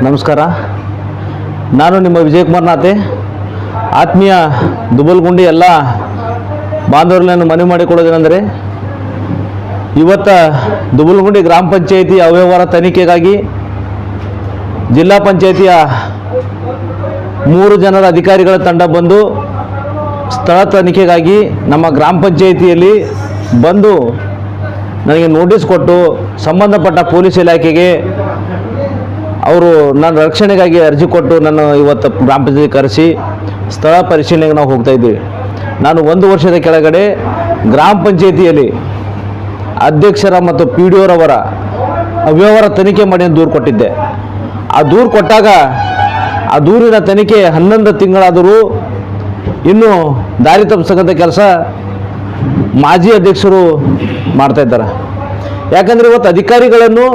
ನಮಸ್ಕಾರ. ನಾನು ನಿಮ್ಮ ವಿಜಯಕುಮಾರ್ ನಾತೆ. ಆತ್ಮೀಯ ದುಬಲ್ಗುಂಡಿ ಎಲ್ಲ ಬಾಂಧವರನ್ನು ಮನವಿ ಮಾಡಿಕೊಳ್ಳೋದೇನೆಂದರೆ, ಇವತ್ತು ದುಬಲ್ಗುಂಡಿ ಗ್ರಾಮ ಪಂಚಾಯಿತಿ ಅವ್ಯವಹಾರ ತನಿಖೆಗಾಗಿ ಜಿಲ್ಲಾ ಪಂಚಾಯಿತಿಯ 3 ಜನರ ಅಧಿಕಾರಿಗಳ ತಂಡ ಬಂದು ಸ್ಥಳ ತನಿಖೆಗಾಗಿ ನಮ್ಮ ಗ್ರಾಮ ಪಂಚಾಯಿತಿಯಲ್ಲಿ ಬಂದು ನನಗೆ ನೋಟಿಸ್ ಕೊಟ್ಟು ಸಂಬಂಧಪಟ್ಟ ಪೊಲೀಸ್ ಇಲಾಖೆಗೆ ಅವರು ನನ್ನ ರಕ್ಷಣೆಗಾಗಿ ಅರ್ಜಿ ಕೊಟ್ಟು ನಾನು ಇವತ್ತು ಗ್ರಾಮ ಪಂಚಾಯತಿ ಕರೆಸಿ ಸ್ಥಳ ಪರಿಶೀಲನೆಗೆ ನಾವು ಹೋಗ್ತಾ ಇದ್ದೀವಿ. ನಾನು 1 ವರ್ಷದ ಕೆಳಗಡೆ ಗ್ರಾಮ ಪಂಚಾಯಿತಿಯಲ್ಲಿ ಅಧ್ಯಕ್ಷರ ಮತ್ತು PDO ರವರ ಅವ್ಯವಹಾರ ತನಿಖೆ ಮಾಡಿ ದೂರು ಕೊಟ್ಟಿದ್ದೆ. ಆ ದೂರು ಕೊಟ್ಟಾಗ ಆ ದೂರಿನ ತನಿಖೆ 11 ತಿಂಗಳಾದರೂ ಇನ್ನೂ ದಾರಿ ತಪ್ಪಿಸತಕ್ಕಂಥ ಕೆಲಸ ಮಾಜಿ ಅಧ್ಯಕ್ಷರು ಮಾಡ್ತಾ ಇದ್ದಾರೆ. ಯಾಕಂದರೆ ಇವತ್ತು ಅಧಿಕಾರಿಗಳನ್ನು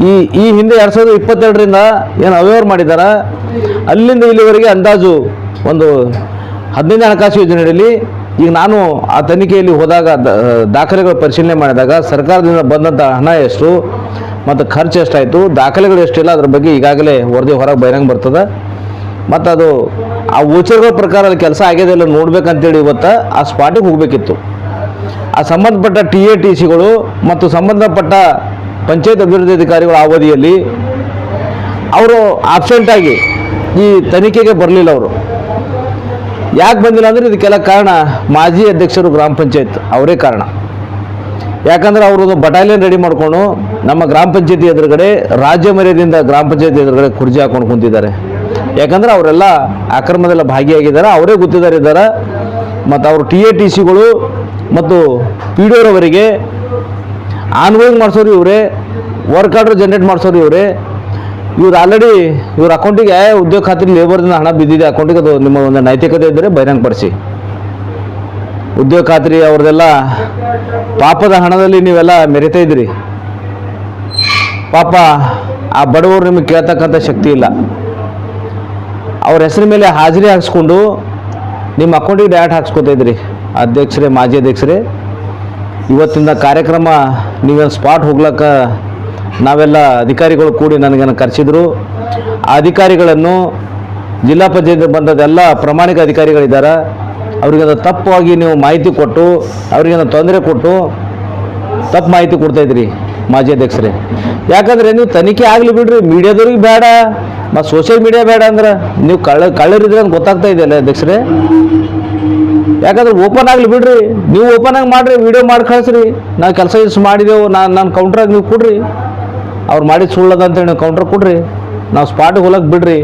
ಈ ಹಿಂದೆ 2022ರಿಂದ ಏನು ಅವ್ಯವಹಾರ ಮಾಡಿದ್ದಾರೆ, ಅಲ್ಲಿಂದ ಇಲ್ಲಿವರೆಗೆ ಅಂದಾಜು ಒಂದು 15 ಹಣಕಾಸು ಯೋಜನೆಯಲ್ಲಿ ಈಗ ನಾನು ಆ ತನಿಖೆಯಲ್ಲಿ ಹೋದಾಗ ದಾಖಲೆಗಳು ಪರಿಶೀಲನೆ ಮಾಡಿದಾಗ ಸರ್ಕಾರದಿಂದ ಬಂದಂಥ ಹಣ ಎಷ್ಟು ಮತ್ತು ಖರ್ಚು ಎಷ್ಟಾಯಿತು, ದಾಖಲೆಗಳು ಎಷ್ಟಿಲ್ಲ, ಅದ್ರ ಬಗ್ಗೆ ಈಗಾಗಲೇ ವರದಿ ಹೊರಗೆ ಬಹಿರಂಗ ಬರ್ತದೆ. ಮತ್ತು ಅದು ಆ ವೋಚರ್ಗಳ ಪ್ರಕಾರ ಅಲ್ಲಿ ಕೆಲಸ ಆಗಿದೆ ಇಲ್ಲ ನೋಡ್ಬೇಕಂತೇಳಿ ಇವತ್ತು ಆ ಸ್ಪಾಟಿಗೆ ಹೋಗಬೇಕಿತ್ತು. ಆ ಸಂಬಂಧಪಟ್ಟ TATCಗಳು ಮತ್ತು ಸಂಬಂಧಪಟ್ಟ ಪಂಚಾಯತ್ ಅಭಿವೃದ್ಧಿ ಅಧಿಕಾರಿಗಳ ಅವಧಿಯಲ್ಲಿ ಅವರು ಆಬ್ಸೆಂಟಾಗಿ ಈ ತನಿಖೆಗೆ ಬರಲಿಲ್ಲ. ಅವರು ಯಾಕೆ ಬಂದಿಲ್ಲ ಅಂದರೆ ಇದಕ್ಕೆಲ್ಲ ಕಾರಣ ಮಾಜಿ ಅಧ್ಯಕ್ಷರು ಗ್ರಾಮ ಪಂಚಾಯತ್ ಅವರೇ ಕಾರಣ. ಯಾಕಂದರೆ ಅವರು ಬಟಾಲಿಯನ್ ರೆಡಿ ಮಾಡಿಕೊಂಡು ನಮ್ಮ ಗ್ರಾಮ ಪಂಚಾಯತಿ ಎದುರುಗಡೆ ರಾಜ್ಯ ಮರ್ಯಾದೆಯಿಂದ ಗ್ರಾಮ ಪಂಚಾಯತಿ ಎದುರುಗಡೆ ಕುರ್ಚಿ ಹಾಕೊಂಡು ಕುಂತಿದ್ದಾರೆ. ಯಾಕಂದರೆ ಅವರೆಲ್ಲ ಅಕ್ರಮದೆಲ್ಲ ಭಾಗಿಯಾಗಿದ್ದಾರೆ, ಅವರೇ ಗುತ್ತಿದ್ದಾರೆ. ಮತ್ತು ಅವರು TATCಗಳು ಮತ್ತು PDO ರವರಿಗೆ ಆನ್ಗೋಯಿಂಗ್ ಮಾಡಿಸೋರು ಇವರೇ, ವರ್ಕ್ ಆರ್ಡರ್ ಜನ್ರೇಟ್ ಮಾಡಿಸೋರು ಇವರೇ. ಇವ್ರು ಆಲ್ರೆಡಿ ಇವ್ರ ಅಕೌಂಟಿಗೆ ಉದ್ಯೋಗ ಖಾತ್ರಿ ಲೇಬರ್ದಿಂದ ಹಣ ಬಿದ್ದಿದೆ ಅಕೌಂಟಿಗೆ. ಅದು ನಿಮ್ಮ ಒಂದು ನೈತಿಕತೆ ಇದ್ದರೆ ಬಹಿರಂಗಪಡಿಸಿ. ಉದ್ಯೋಗ ಖಾತ್ರಿ ಅವ್ರದ್ದೆಲ್ಲ ಪಾಪದ ಹಣದಲ್ಲಿ ನೀವೆಲ್ಲ ಮೆರಿತಾ ಇದ್ದೀರಿ. ಪಾಪ ಆ ಬಡವರು ನಿಮಗೆ ಕೇಳ್ತಕ್ಕಂಥ ಶಕ್ತಿ ಇಲ್ಲ. ಅವ್ರ ಹೆಸರ ಮೇಲೆ ಹಾಜರಿ ಹಾಕ್ಸ್ಕೊಂಡು ನಿಮ್ಮ ಅಕೌಂಟಿಗೆ ಡೈರೆಕ್ಟ್ ಹಾಕ್ಸ್ಕೊತಾ ಇದ್ರಿ. ಅಧ್ಯಕ್ಷರೇ, ಮಾಜಿ ಅಧ್ಯಕ್ಷರೇ, ಇವತ್ತಿನ ಕಾರ್ಯಕ್ರಮ ನೀವೇನು ಸ್ಪಾಟ್ ಹೋಗ್ಲಕ್ಕ ನಾವೆಲ್ಲ ಅಧಿಕಾರಿಗಳು ಕೂಡಿ ನನಗೇನು ಕರೆಸಿದ್ರು. ಆ ಅಧಿಕಾರಿಗಳನ್ನು ಜಿಲ್ಲಾ ಪಂಚಾಯತ್ ಬಂದದೆಲ್ಲ ಪ್ರಾಮಾಣಿಕ ಅಧಿಕಾರಿಗಳಿದ್ದಾರೆ. ಅವ್ರಿಗೇನು ತಪ್ಪಾಗಿ ನೀವು ಮಾಹಿತಿ ಕೊಟ್ಟು ಅವ್ರಿಗೇನು ತೊಂದರೆ ಕೊಟ್ಟು ತಪ್ಪು ಮಾಹಿತಿ ಕೊಡ್ತಾಯಿದ್ರಿ ಮಾಜಿ ಅಧ್ಯಕ್ಷರೇ. ಯಾಕಂದರೆ ನೀವು ತನಿಖೆ ಆಗಲಿ ಬಿಡ್ರಿ, ಮೀಡಿಯಾದವ್ರಿಗೆ ಬೇಡ, ಮತ್ತು ಸೋಷಿಯಲ್ ಮೀಡಿಯಾ ಬೇಡ ಅಂದ್ರೆ ನೀವು ಕಳ್ಳರಿದ್ರೆ ಅಂತ ಗೊತ್ತಾಗ್ತಾ ಇದೆಯಲ್ಲ ಅಧ್ಯಕ್ಷರೇ. ಯಾಕಂದ್ರೆ ಓಪನ್ ಆಗಲಿ ಬಿಡ್ರಿ, ನೀವು ಓಪನ್ ಆಗಿ ಮಾಡಿರಿ, ವಿಡಿಯೋ ಮಾಡಿ ಕಳಿಸ್ರಿ. ನಾವು ಕೆಲಸ ಮಾಡಿದೆವು, ನಾನು ಕೌಂಟ್ರಾಗಿ ನೀವು ಕೊಡ್ರಿ. ಅವ್ರು ಮಾಡಿದ ಸುಳ್ಳದ ಅಂತೇಳಿ ನೀವು ಕೌಂಟ್ರ್ ಕೊಡ್ರಿ, ನಾವು ಸ್ಪಾಟಿಗೆ ಹೋಗಕ್ಕೆ ಬಿಡ್ರಿ.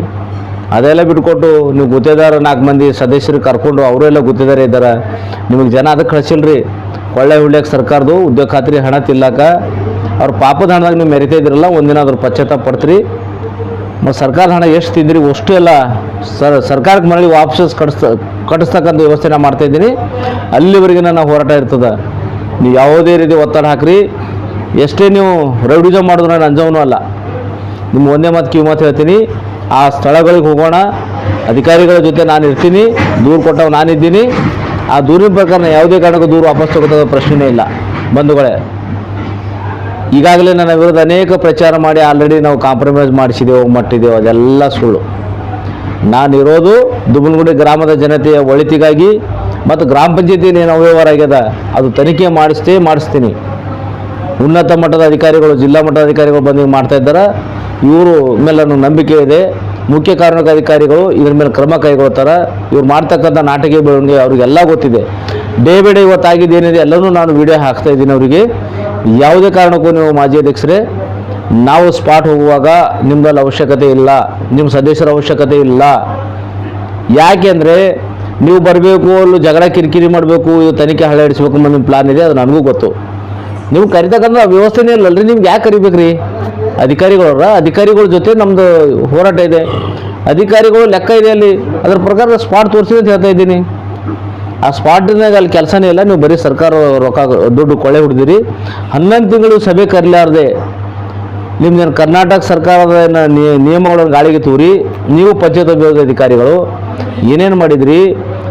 ಅದೆಲ್ಲ ಬಿಟ್ಕೊಟ್ಟು ನೀವು ಗುತ್ತೇದಾರ 4 ಮಂದಿ ಸದಸ್ಯರು ಕರ್ಕೊಂಡು ಅವರೆಲ್ಲ ಗುತ್ತೇದಾರ ಇದ್ದಾರೆ. ನಿಮಗೆ ಜನ ಅದಕ್ಕೆ ಕಳಿಸಿಲ್ರಿ. ಕೊಳ್ಳೆ ಹುಳ್ಳ್ಯಾಕ ಸರ್ಕಾರದ್ದು ಉದ್ಯೋಗ ಖಾತ್ರಿ ಹಣ ತಿಲ್ಲಕ ಅವ್ರ ಪಾಪದ ಹಣದಾಗ ನೀವು ಮೆರಿತಾ ಇದ್ರಲ್ಲ, ಒಂದಿನ ಅದ್ರ ಪಶ್ಚಾತ್ತಾಪ ಪಡ್ತೀರಿ. ಮತ್ತು ಸರ್ಕಾರದ ಹಣ ಎಷ್ಟು ತಿಂದಿರಿ ಅಷ್ಟು ಎಲ್ಲ ಸರ್ಕಾರಕ್ಕೆ ಮರಳಿ ವಾಪಸ್ ಕಟ್ಟಿಸ್ತಕ್ಕಂಥ ವ್ಯವಸ್ಥೆ ನಾನು ಮಾಡ್ತಾಯಿದ್ದೀನಿ. ಅಲ್ಲಿವರೆಗೆ ನನ್ನ ಹೋರಾಟ ಇರ್ತದೆ. ನೀವು ಯಾವುದೇ ರೀತಿ ಒತ್ತಡ ಹಾಕ್ರಿ, ಎಷ್ಟೇ ನೀವು ರೌಡಿಸಮ್ ಮಾಡಿದ್ರು ನಾನು ಅಂಜವನು ಅಲ್ಲ. ನಿಮ್ಮ ಒಂದೇ ಮಾತು ಕಿವಿ ಮಾತು ಹೇಳ್ತೀನಿ, ಆ ಸ್ಥಳಗಳಿಗೆ ಹೋಗೋಣ, ಅಧಿಕಾರಿಗಳ ಜೊತೆ ನಾನು ಇರ್ತೀನಿ, ದೂರು ಕೊಟ್ಟವು ನಾನಿದ್ದೀನಿ. ಆ ದೂರಿನ ಪ್ರಕಾರ ಯಾವುದೇ ಕಾರಣಕ್ಕೂ ದೂರು ವಾಪಸ್ ತಗೋತದ ಪ್ರಶ್ನೆಯೇ ಇಲ್ಲ. ಬಂಧುಗಳೇ, ಈಗಾಗಲೇ ನನ್ನ ವಿರುದ್ಧ ಅನೇಕ ಪ್ರಚಾರ ಮಾಡಿ ಆಲ್ರೆಡಿ ನಾವು ಕಾಂಪ್ರಮೈಸ್ ಮಾಡಿಸಿದೆವು, ಮಟ್ಟಿದೆವು. ಅದೆಲ್ಲ ಸುಳ್ಳು. ನಾನಿರೋದು ದುಬಲ್ಗುಂಡಿ ಗ್ರಾಮದ ಜನತೆಯ ಒಳಿತಿಗಾಗಿ ಮತ್ತು ಗ್ರಾಮ ಪಂಚಾಯತಿಯಲ್ಲಿ ಏನು ಅವ್ಯವಹಾರ ಆಗ್ಯದ ಅದು ತನಿಖೆ ಮಾಡಿಸ್ತೀನಿ. ಉನ್ನತ ಮಟ್ಟದ ಅಧಿಕಾರಿಗಳು, ಜಿಲ್ಲಾ ಮಟ್ಟದ ಅಧಿಕಾರಿಗಳು ಬಂದು ಮಾಡ್ತಾ ಇದ್ದಾರೆ. ಇವರು ಮೇಲೆ ನನಗೆ ನಂಬಿಕೆ ಇದೆ. ಮುಖ್ಯ ಕಾರ್ಮಿಕ ಅಧಿಕಾರಿಗಳು ಇದ್ರ ಮೇಲೆ ಕ್ರಮ ಕೈಗೊಳ್ತಾರೆ. ಇವ್ರು ಮಾಡ್ತಕ್ಕಂಥ ನಾಟಕ ಬೆಳವಣಿಗೆ ಅವರಿಗೆಲ್ಲ ಗೊತ್ತಿದೆ. ಡೇ ಬೈ ಡೇ ಇವತ್ತಾಗಿದ್ದೇನಿದೆ ಎಲ್ಲನೂ ನಾನು ವಿಡಿಯೋ ಹಾಕ್ತಾ ಇದ್ದೀನಿ ಅವರಿಗೆ. ಯಾವುದೇ ಕಾರಣಕ್ಕೂ ನೀವು ಮಾಜಿ ಅಧ್ಯಕ್ಷರೇ, ನಾವು ಸ್ಪಾಟ್ ಹೋಗುವಾಗ ನಿಮ್ಮಲ್ಲಿ ಅವಶ್ಯಕತೆ ಇಲ್ಲ, ನಿಮ್ಮ ಸದಸ್ಯರ ಅವಶ್ಯಕತೆ ಇಲ್ಲ. ಯಾಕೆ ಅಂದರೆ ನೀವು ಬರಬೇಕು, ಅಲ್ಲಿ ಜಗಳ ಕಿರಿಕಿರಿ ಮಾಡಬೇಕು, ಇದು ತನಿಖೆ ಹಳೆ ಹಿಡಿಸ್ಬೇಕು ಅನ್ನೋ ನಿಮ್ಮ ಪ್ಲಾನ್ ಇದೆ. ಅದು ನನಗೂ ಗೊತ್ತು. ನೀವು ಕರಿತಕ್ಕಂಥ ವ್ಯವಸ್ಥೆನೇ ಇಲ್ಲಲ್ರಿ, ನಿಮ್ಗೆ ಯಾಕೆ ಕರಿಬೇಕ್ರಿ? ಅಧಿಕಾರಿಗಳ ಜೊತೆ ನಮ್ಮದು ಹೋರಾಟ ಇದೆ. ಅಧಿಕಾರಿಗಳು ಲೆಕ್ಕ ಇದೆ ಅಲ್ಲಿ, ಅದ್ರ ಪ್ರಕಾರ ಸ್ಪಾಟ್ ತೋರಿಸಿ ಅಂತ ಹೇಳ್ತಾ ಇದ್ದೀನಿ. ಆ ಸ್ಪಾಟ್ನಾಗ ಅಲ್ಲಿ ಕೆಲಸನೇ ಇಲ್ಲ. ನೀವು ಬರೀ ಸರ್ಕಾರ ರೊಕ್ಕ ದುಡ್ಡು ಕೊಳ್ಳೆ ಹೊಡೆದಿರಿ. 11 ತಿಂಗಳು ಸಭೆ ಕರೀಲಾರ್ದೆ ನಿಮ್ದೇನು ಕರ್ನಾಟಕ ಸರ್ಕಾರದ ನಿಯಮಗಳನ್ನು ಗಾಳಿಗೆ ತೂರಿ ನೀವು ಪಂಚಾಯತ್ ಅಭಿವೃದ್ಧಿ ಅಧಿಕಾರಿಗಳು ಏನೇನು ಮಾಡಿದ್ರಿ?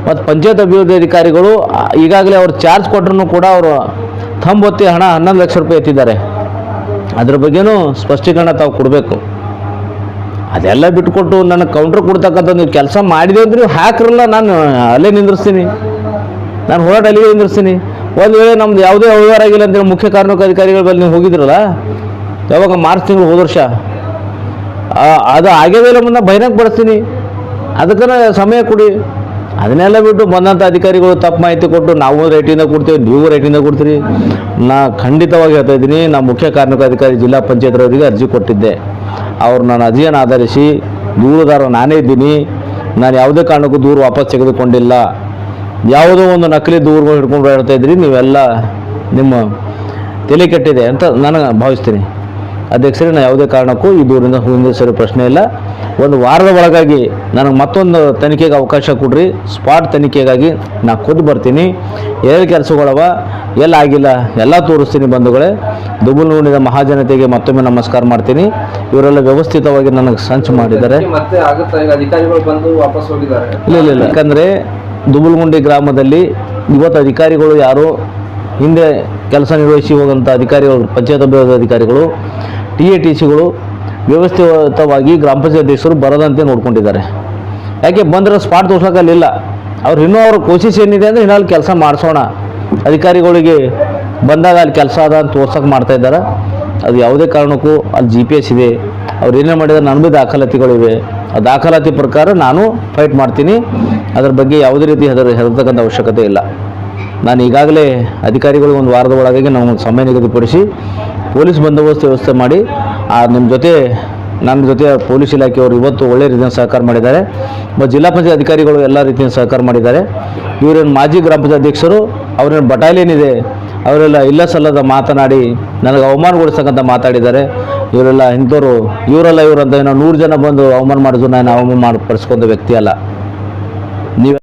ಮತ್ತು ಪಂಚಾಯತ್ ಅಭಿವೃದ್ಧಿ ಅಧಿಕಾರಿಗಳು ಈಗಾಗಲೇ ಅವ್ರು ಚಾರ್ಜ್ ಕೊಟ್ಟರು ಕೂಡ ಅವರು ಥಂಬೊತ್ತಿ ಹಣ 11 ಲಕ್ಷ ರೂಪಾಯಿ ಎತ್ತಿದ್ದಾರೆ. ಅದ್ರ ಬಗ್ಗೆನೂ ಸ್ಪಷ್ಟೀಕರಣ ತಾವು ಕೊಡಬೇಕು. ಅದೆಲ್ಲ ಬಿಟ್ಕೊಟ್ಟು ನನಗೆ ಕೌಂಟ್ರ್ ಕೊಡ್ತಕ್ಕಂಥ ನೀವು ಕೆಲಸ ಮಾಡಿದೆ ಅಂದ್ರೆ ನೀವು ಹಾಕ್ರಲ್ಲ, ನಾನು ಅಲ್ಲೇ ನಿಂದಿರ್ಸ್ತೀನಿ, ನಾನು ಹೋರಾಟ ಅಲ್ಲಿಗೆ ನಿಂದಿರ್ಸ್ತೀನಿ. ಒಂದು ವೇಳೆ ನಮ್ದು ಯಾವುದೇ ಅವ್ಯವಹಾರ ಆಗಿಲ್ಲ ಅಂತೇಳಿ ಮುಖ್ಯ ಕಾರ್ಮಿಕ ಅಧಿಕಾರಿಗಳ ಬಳಿ ನೀವು ಹೋಗಿದ್ರಲ್ಲ, ಯಾವಾಗ ಮಾರ್ಚ್ ತಿಂಗಳು ಹೋದ ವರ್ಷ, ಅದು ಆಗ್ಯದಲ್ಲ ಮುಂದೆ ಬಹಿರಂಗ ಪಡಿಸ್ತೀನಿ, ಅದಕ್ಕೆ ಸಮಯ ಕೊಡಿ. ಅದನ್ನೆಲ್ಲ ಬಿಟ್ಟು ಬಂದಂಥ ಅಧಿಕಾರಿಗಳು ತಪ್ಪು ಮಾಹಿತಿ ಕೊಟ್ಟು ನಾವು ರೇಟಿಂದ ಕೊಡ್ತೀವಿ, ನೀವು ರೇಟಿಂದ ಕೊಡ್ತೀರಿ. ನಾ ಖಂಡಿತವಾಗಿ ಹೇಳ್ತಾ ಇದ್ದೀನಿ, ನಾ ಮುಖ್ಯ ಕಾರ್ಮಿಕ ಅಧಿಕಾರಿ ಜಿಲ್ಲಾ ಪಂಚಾಯತ್ರವರಿಗೆ ಅರ್ಜಿ ಕೊಟ್ಟಿದ್ದೆ. ಅವ್ರು ನನ್ನ ಅರ್ಜಿಯನ್ನು ಆಧರಿಸಿ ದೂರುದಾರ ನಾನೇ ಇದ್ದೀನಿ, ನಾನು ಯಾವುದೇ ಕಾರಣಕ್ಕೂ ದೂರು ವಾಪಸ್ ತೆಗೆದುಕೊಂಡಿಲ್ಲ. ಯಾವುದೋ ಒಂದು ನಕಲಿ ದೂರುಗಳು ಹಿಡ್ಕೊಂಡು ಹೇಳ್ತಾ ಇದ್ರಿ, ನೀವೆಲ್ಲ ನಿಮ್ಮ ತಲೆ ಕೆಟ್ಟಿದೆ ಅಂತ ನಾನು ಭಾವಿಸ್ತೀನಿ. ಅಧ್ಯಕ್ಷರೇ, ನಾನು ಯಾವುದೇ ಕಾರಣಕ್ಕೂ ಈ ದೂರಿಂದ ಹಿಂದಿಸೋ ಪ್ರಶ್ನೆ ಇಲ್ಲ. ಒಂದು ವಾರದ ಒಳಗಾಗಿ ನನಗೆ ಮತ್ತೊಂದು ತನಿಖೆಗೆ ಅವಕಾಶ ಕೊಡ್ರಿ. ಸ್ಪಾಟ್ ತನಿಖೆಗಾಗಿ ನಾನು ಖುದ್ದು ಬರ್ತೀನಿ. ಏಳು ಕೆಲಸಗಳವ, ಎಲ್ಲ ಆಗಿಲ್ಲ ಎಲ್ಲ ತೋರಿಸ್ತೀನಿ. ಬಂಧುಗಳೇ, ದುಬುಲ್ಗುಂಡಿದ ಮಹಾಜನತೆಗೆ ಮತ್ತೊಮ್ಮೆ ನಮಸ್ಕಾರ ಮಾಡ್ತೀನಿ. ಇವರೆಲ್ಲ ವ್ಯವಸ್ಥಿತವಾಗಿ ನನಗೆ ಸಂಚು ಮಾಡಿದ್ದಾರೆ. ಇಲ್ಲ, ಯಾಕಂದರೆ ದುಬುಲ್ಗುಂಡಿ ಗ್ರಾಮದಲ್ಲಿ ಇವತ್ತು ಅಧಿಕಾರಿಗಳು ಯಾರು ಹಿಂದೆ ಕೆಲಸ ನಿರ್ವಹಿಸಿ ಹೋದಂಥ ಅಧಿಕಾರಿಗಳು, ಪಂಚಾಯತ್ ಅಭಿವೃದ್ಧಿ ಅಧಿಕಾರಿಗಳು, TATCಗಳು ವ್ಯವಸ್ಥಿತವಾಗಿ ಗ್ರಾಮ ಪಂಚಾಯತ್ ಅಧ್ಯಕ್ಷರು ಬರದಂತೆ ನೋಡ್ಕೊಂಡಿದ್ದಾರೆ. ಯಾಕೆ ಬಂದರೆ ಸ್ಪಾಟ್ ತೋರ್ಸೋಕ್ಕಲ್ಲಿಲ್ಲ. ಅವ್ರು ಇನ್ನೂ ಅವ್ರ ಕೋಶಿಶ್ ಏನಿದೆ ಅಂದರೆ ಇನ್ನೂ ಅಲ್ಲಿ ಕೆಲಸ ಮಾಡಿಸೋಣ, ಅಧಿಕಾರಿಗಳಿಗೆ ಬಂದಾಗ ಅಲ್ಲಿ ಕೆಲಸ ಅದ ಅಂತ ತೋರ್ಸೋಕೆ ಮಾಡ್ತಾಯಿದ್ದಾರೆ. ಅದು ಯಾವುದೇ ಕಾರಣಕ್ಕೂ ಅಲ್ಲಿ GPS ಇದೆ. ಅವ್ರು ಏನೇ ಮಾಡಿದರೆ ನನ್ನ ಬಿ ದಾಖಲಾತಿಗಳಿವೆ. ಆ ದಾಖಲಾತಿ ಪ್ರಕಾರ ನಾನು ಫೈಟ್ ಮಾಡ್ತೀನಿ. ಅದರ ಬಗ್ಗೆ ಯಾವುದೇ ರೀತಿ ಹೆದರ್ತಕ್ಕಂಥ ಅವಶ್ಯಕತೆ ಇಲ್ಲ. ನಾನು ಈಗಾಗಲೇ ಅಧಿಕಾರಿಗಳು ಒಂದು ವಾರದ ಒಳಗಾಗಿ ನಾವು ಸಮಯ ನಿಗದಿಪಡಿಸಿ ಪೊಲೀಸ್ ಬಂದೋಬಸ್ತ್ ವ್ಯವಸ್ಥೆ ಮಾಡಿ ನನ್ನ ಜೊತೆ ಪೊಲೀಸ್ ಇಲಾಖೆಯವರು ಇವತ್ತು ಒಳ್ಳೆ ರೀತಿಯ ಸಹಕಾರ ಮಾಡಿದ್ದಾರೆ. ಮತ್ತು ಜಿಲ್ಲಾ ಪಂಚಾಯತ್ ಅಧಿಕಾರಿಗಳು ಎಲ್ಲ ರೀತಿಯ ಸಹಕಾರ ಮಾಡಿದ್ದಾರೆ. ಇವರೇನು ಮಾಜಿ ಗ್ರಾಮ ಪಂಚಾಯತ್ ಅಧ್ಯಕ್ಷರು, ಅವರೇನು ಬಟಾಲಿಯನ್ ಇದೆ, ಅವರೆಲ್ಲ ಇಲ್ಲ ಸಲ್ಲದ ಮಾತನಾಡಿ ನನಗೆ ಅವಮಾನಗೊಳಿಸ್ತಕ್ಕಂಥ ಮಾತಾಡಿದ್ದಾರೆ. ಇವರೆಲ್ಲ ಇಂಥವ್ರು, ಇವರೆಲ್ಲ ಇವರಂತ ಏನೋ 100 ಜನ ಬಂದು ಅವಮಾನ ಮಾಡಿದ್ರು, ನಾನು ಅವಮಾನ ಪಡಿಸ್ಕೊಂಡ ವ್ಯಕ್ತಿ ಅಲ್ಲ. ನೀವು